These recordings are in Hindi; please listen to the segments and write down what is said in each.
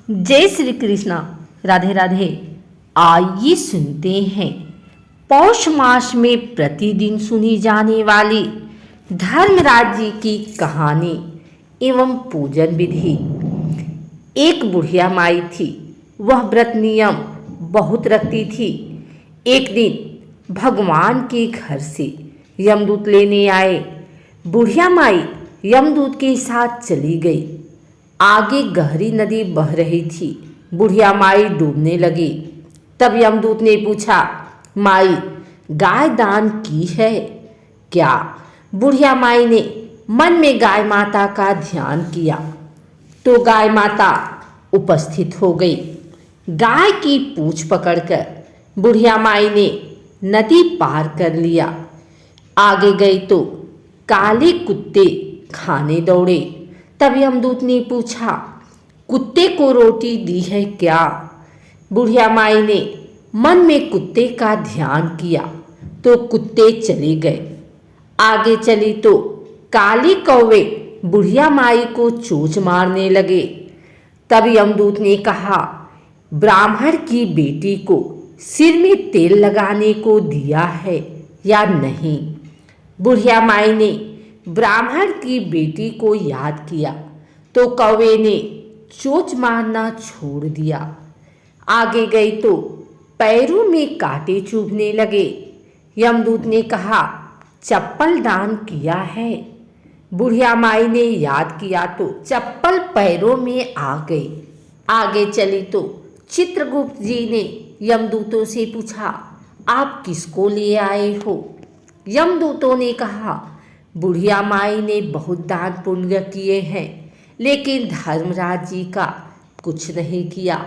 जय श्री कृष्णा। राधे राधे। आइए सुनते हैं पौष मास में प्रतिदिन सुनी जाने वाली धर्मराज जी की कहानी एवं पूजन विधि। एक बुढ़िया माई थी। वह व्रत नियम बहुत रखती थी। एक दिन भगवान के घर से यमदूत लेने आए। बुढ़िया माई यमदूत के साथ चली गई। आगे गहरी नदी बह रही थी। बुढ़िया माई डूबने लगी। तब यमदूत ने पूछा, माई गाय दान की है क्या? बुढ़िया माई ने मन में गाय माता का ध्यान किया तो गाय माता उपस्थित हो गई। गाय की पूंछ पकड़कर बुढ़िया माई ने नदी पार कर लिया। आगे गई तो काले कुत्ते खाने दौड़े। तब यमदूत ने पूछा, कुत्ते को रोटी दी है क्या? बुढ़िया माई ने मन में कुत्ते का ध्यान किया तो कुत्ते चले गए। आगे चली तो काले कौवे बुढ़िया माई को चोंच मारने लगे। तब यमदूत ने कहा, ब्राह्मण की बेटी को सिर में तेल लगाने को दिया है या नहीं? बुढ़िया माई ने ब्राह्मण की बेटी को याद किया तो कौवे ने चोंच मारना छोड़ दिया। आगे गई तो पैरों में कांटे चुभने लगे। यमदूत ने कहा, चप्पल दान किया है? बुढ़िया माई ने याद किया तो चप्पल पैरों में आ गई। आगे चली तो चित्रगुप्त जी ने यमदूतों से पूछा, आप किसको ले आए हो? यमदूतों ने कहा, बुढ़िया माई ने बहुत दान पुण्य किए हैं लेकिन धर्मराज जी का कुछ नहीं किया,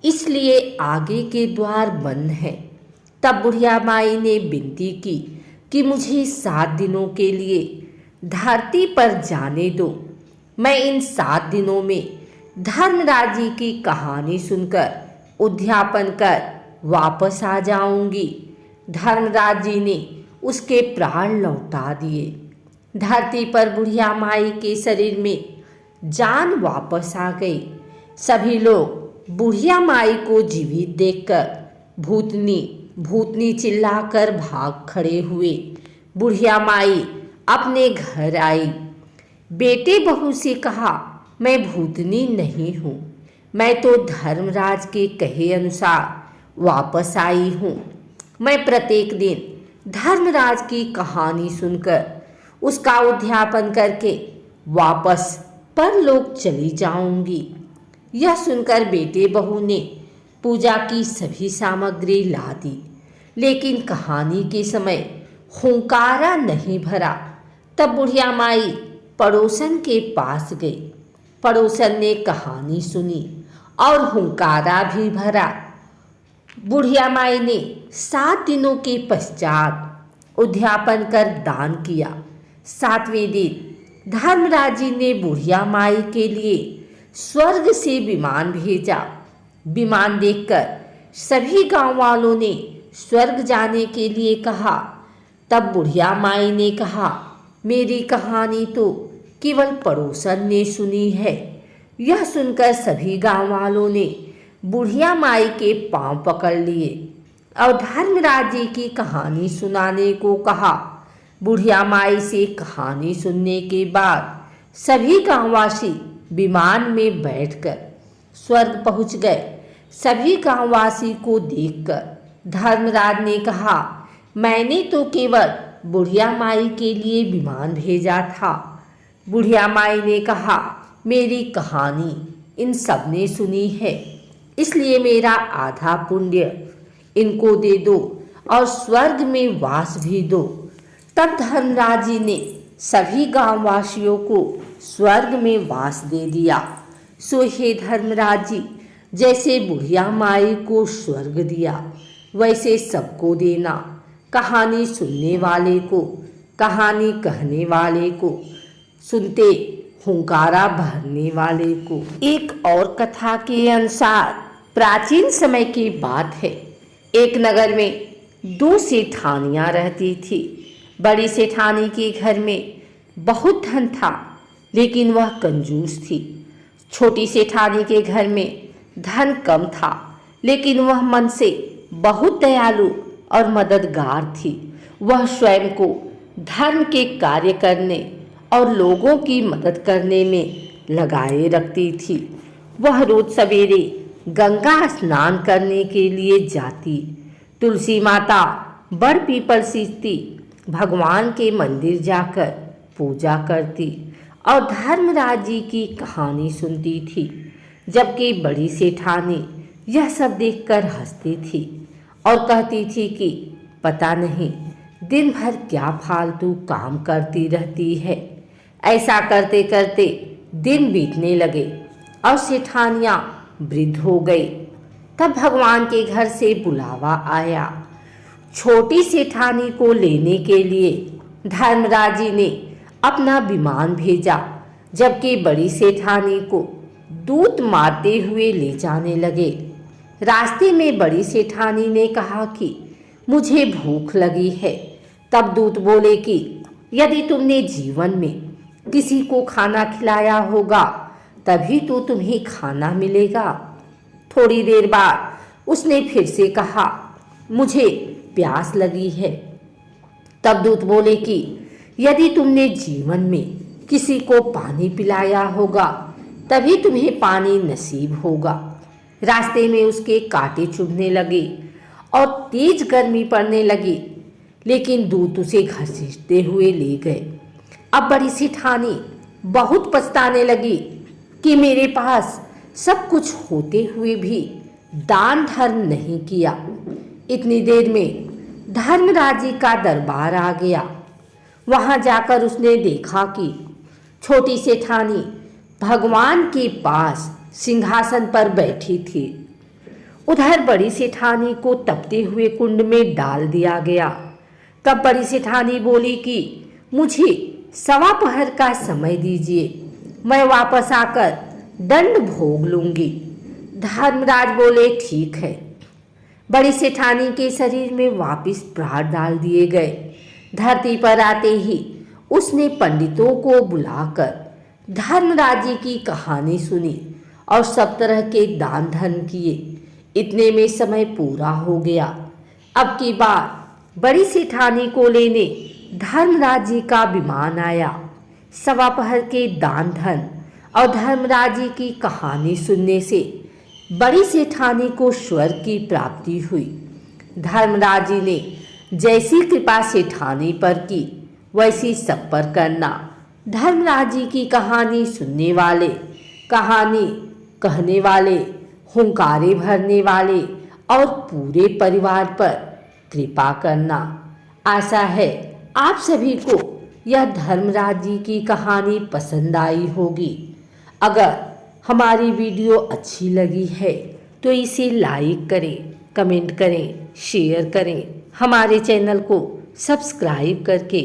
इसलिए आगे के द्वार बंद हैं। तब बुढ़िया माई ने विनती की कि मुझे 7 दिनों के लिए धरती पर जाने दो। मैं इन 7 दिनों में धर्मराज जी की कहानी सुनकर उद्यापन कर वापस आ जाऊंगी। धर्मराज जी ने उसके प्राण लौटा दिए। धरती पर बुढ़िया माई के शरीर में जान वापस आ गई। सभी लोग बुढ़िया माई को जीवित देखकर भूतनी भूतनी चिल्लाकर भाग खड़े हुए। बुढ़िया माई अपने घर आई। बेटे बहू से कहा, मैं भूतनी नहीं हूँ, मैं तो धर्मराज के कहे अनुसार वापस आई हूँ। मैं प्रत्येक दिन धर्मराज की कहानी सुनकर उसका उद्यापन करके वापस परलोक चली जाऊंगी। यह सुनकर बेटे बहू ने पूजा की सभी सामग्री ला दी, लेकिन कहानी के समय हुंकारा नहीं भरा। तब बुढ़िया माई पड़ोसन के पास गई। पड़ोसन ने कहानी सुनी और हुंकारा भी भरा। बुढ़िया माई ने 7 दिनों के पश्चात उद्यापन कर दान किया। 7वें दिन धर्मराज जी ने बुढ़िया माई के लिए स्वर्ग से विमान भेजा। विमान देखकर सभी गांव वालों ने स्वर्ग जाने के लिए कहा। तब बुढ़िया माई ने कहा, मेरी कहानी तो केवल पड़ोसन ने सुनी है। यह सुनकर सभी गांव वालों ने बुढ़िया माई के पांव पकड़ लिए और धर्मराज जी की कहानी सुनाने को कहा। बुढ़िया माई से कहानी सुनने के बाद सभी गांववासी विमान में बैठकर स्वर्ग पहुंच गए। सभी गांववासी को देखकर धर्मराज ने कहा, मैंने तो केवल बुढ़िया माई के लिए विमान भेजा था। बुढ़िया माई ने कहा, मेरी कहानी इन सब ने सुनी है, इसलिए मेरा आधा पुण्य इनको दे दो और स्वर्ग में वास भी दो। तब धर्मराज जी ने सभी गांववासियों को स्वर्ग में वास दे दिया। सो हे धर्मराज जी, जैसे बुढ़िया माई को स्वर्ग दिया वैसे सबको देना। कहानी सुनने वाले को, कहानी कहने वाले को, सुनते हुंकारा भरने वाले को। एक और कथा के अनुसार प्राचीन समय की बात है। एक नगर में 2 सेठानियाँ रहती थी। बड़ी सेठानी के घर में बहुत धन था, लेकिन वह कंजूस थी। छोटी सेठानी के घर में धन कम था, लेकिन वह मन से बहुत दयालु और मददगार थी। वह स्वयं को धर्म के कार्य करने और लोगों की मदद करने में लगाए रखती थी। वह रोज सवेरे गंगा स्नान करने के लिए जाती, तुलसी माता, बड़ पीपल सींचती, भगवान के मंदिर जाकर पूजा करती और धर्मराज जी की कहानी सुनती थी। जबकि बड़ी सेठानी यह सब देखकर हंसती थी और कहती थी कि पता नहीं दिन भर क्या फालतू काम करती रहती है। ऐसा करते करते दिन बीतने लगे और सेठानियाँ वृद्ध हो गई। तब भगवान के घर से बुलावा आया। छोटी सेठानी को लेने के लिए धर्मराज जी ने अपना विमान भेजा, जबकि बड़ी सेठानी को दूत मारते हुए ले जाने लगे। रास्ते में बड़ी सेठानी ने कहा कि मुझे भूख लगी है। तब दूत बोले कि यदि तुमने जीवन में किसी को खाना खिलाया होगा तभी तो तुम्हें खाना मिलेगा। थोड़ी देर बाद उसने फिर से कहा मुझे प्यास लगी है। तब दूत बोले कि यदि तुमने जीवन में किसी को पानी पिलाया होगा तभी तुम्हें पानी नसीब होगा। रास्ते में उसके कांटे चुभने लगे और तेज गर्मी पड़ने लगी, लेकिन दूत उसे घसीटते हुए ले गए। अब बड़ी सेठानी बहुत पछताने लगी कि मेरे पास सब कुछ होते हुए भी दान धर्म नहीं किया। इतनी देर में धर्मराज जी का दरबार आ गया। वहां जाकर उसने देखा कि छोटी सेठानी भगवान के पास सिंहासन पर बैठी थी। उधर बड़ी सेठानी को तपते हुए कुंड में डाल दिया गया। तब बड़ी सेठानी बोली कि मुझे 1:15 का समय दीजिए, मैं वापस आकर दंड भोग लूंगी। धर्मराज बोले ठीक है। बड़ी सेठानी के शरीर में वापस प्राण डाल दिए गए। धरती पर आते ही उसने पंडितों को बुलाकर धर्मराज जी की कहानी सुनी और सब तरह के दान धर्म किए। इतने में समय पूरा हो गया। अब की बार बड़ी सेठानी को लेने धर्मराज जी का विमान आया। 1:15 के दान धन और धर्मराज जी की कहानी सुनने से बड़ी सेठानी को स्वर्ग की प्राप्ति हुई। धर्मराज जी ने जैसी कृपा सेठानी पर की वैसी सब पर करना। धर्मराज जी की कहानी सुनने वाले, कहानी कहने वाले, हुंकारे भरने वाले और पूरे परिवार पर कृपा करना। आशा है आप सभी को यह धर्मराज जी की कहानी पसंद आई होगी। अगर हमारी वीडियो अच्छी लगी है तो इसे लाइक करें, कमेंट करें, शेयर करें। हमारे चैनल को सब्सक्राइब करके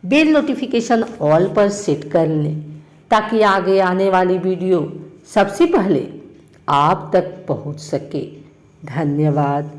बेल नोटिफिकेशन ऑल पर सेट कर लें ताकि आगे आने वाली वीडियो सबसे पहले आप तक पहुंच सके। धन्यवाद।